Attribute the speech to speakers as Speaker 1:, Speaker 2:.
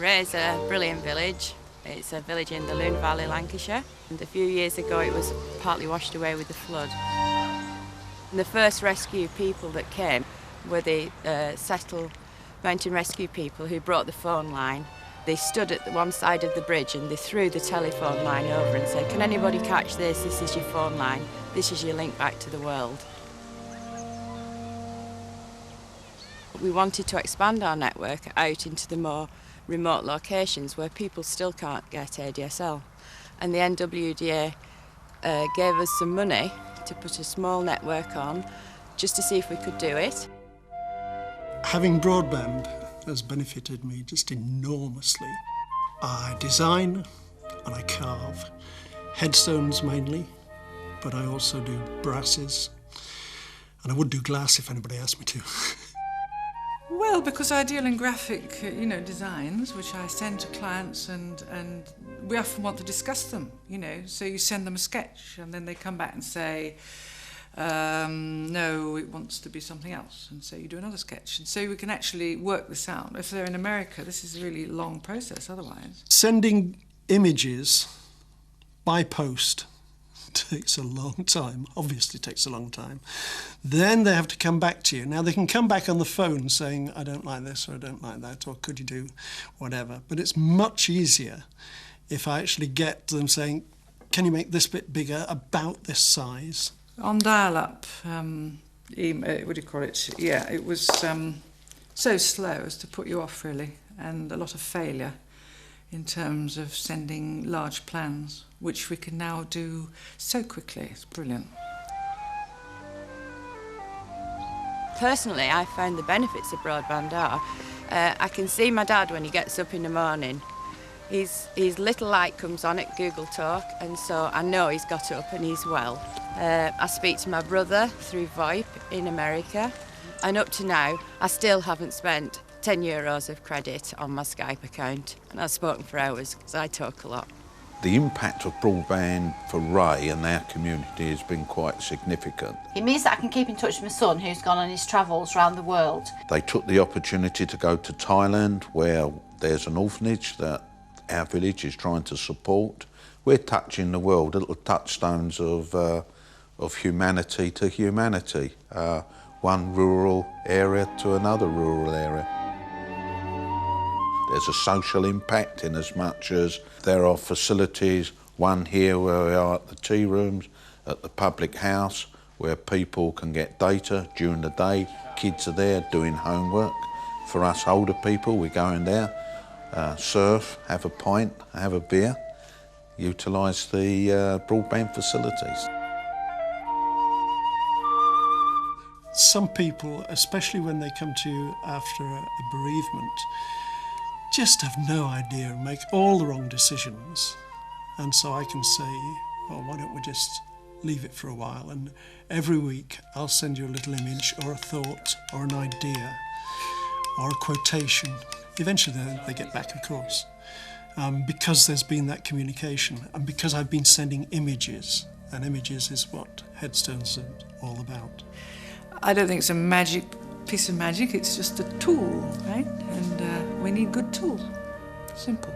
Speaker 1: Ray's a brilliant village. It's a village in the Lune Valley, Lancashire. And a few years ago it was partly washed away with the flood. And the first rescue people that came were the settled mountain rescue people who brought the phone line. They stood at one side of the bridge and they threw the telephone line over and said, "Can anybody catch this? This is your phone line. This is your link back to the world." We wanted to expand our network out into the more remote locations where people still can't get ADSL. And the NWDA gave us some money to put a small network on just to see if we could do it.
Speaker 2: Having broadband has benefited me just enormously. I design and I carve, headstones mainly, but I also do brasses, and I would do glass if anybody asked me to.
Speaker 3: Well, because I deal in graphic, designs, which I send to clients, and we often want to discuss them, So you send them a sketch, and then they come back and say, no, it wants to be something else, and so you do another sketch. And so we can actually work this out. If they're in America, this is a really long process otherwise.
Speaker 2: Sending images by post takes a long time, obviously takes a long time. Then they have to come back to you. Now they can come back on the phone saying, "I don't like this," or "I don't like that," or "Could you do whatever?" But it's much easier if I actually get them saying, "Can you make this bit bigger, about this size?"
Speaker 3: On dial-up, what do you call it? Yeah, it was so slow as to put you off really, and a lot of failure in terms of sending large plans, which we can now do so quickly. It's brilliant.
Speaker 1: Personally, I found the benefits of broadband are, I can see my dad when he gets up in the morning. His little light comes on at Google Talk, and so I know he's got up and he's well. I speak to my brother through VoIP in America, and up to now, I still haven't spent €10 of credit on my Skype account, and I've spoken for hours because I talk a lot.
Speaker 4: The impact of broadband for Ray and our community has been quite significant.
Speaker 5: It means that I can keep in touch with my son, who's gone on his travels around the world.
Speaker 4: They took the opportunity to go to Thailand, where there's an orphanage that our village is trying to support. We're touching the world, little touchstones of humanity to humanity, one rural area to another rural area. There's a social impact in as much as there are facilities, one here where we are at the tea rooms, at the public house, where people can get data during the day. Kids are there doing homework. For us older people, we go in there, surf, have a pint, have a beer, utilise the broadband facilities.
Speaker 2: Some people, especially when they come to you after a bereavement, just have no idea and make all the wrong decisions. And so I can say, well, why don't we just leave it for a while? And every week I'll send you a little image or a thought or an idea or a quotation. Eventually they get back, of course, because there's been that communication and because I've been sending images, and images is what Headstones are all about.
Speaker 3: I don't think it's a piece of magic, it's just a tool, right? And we need good tools. Simple.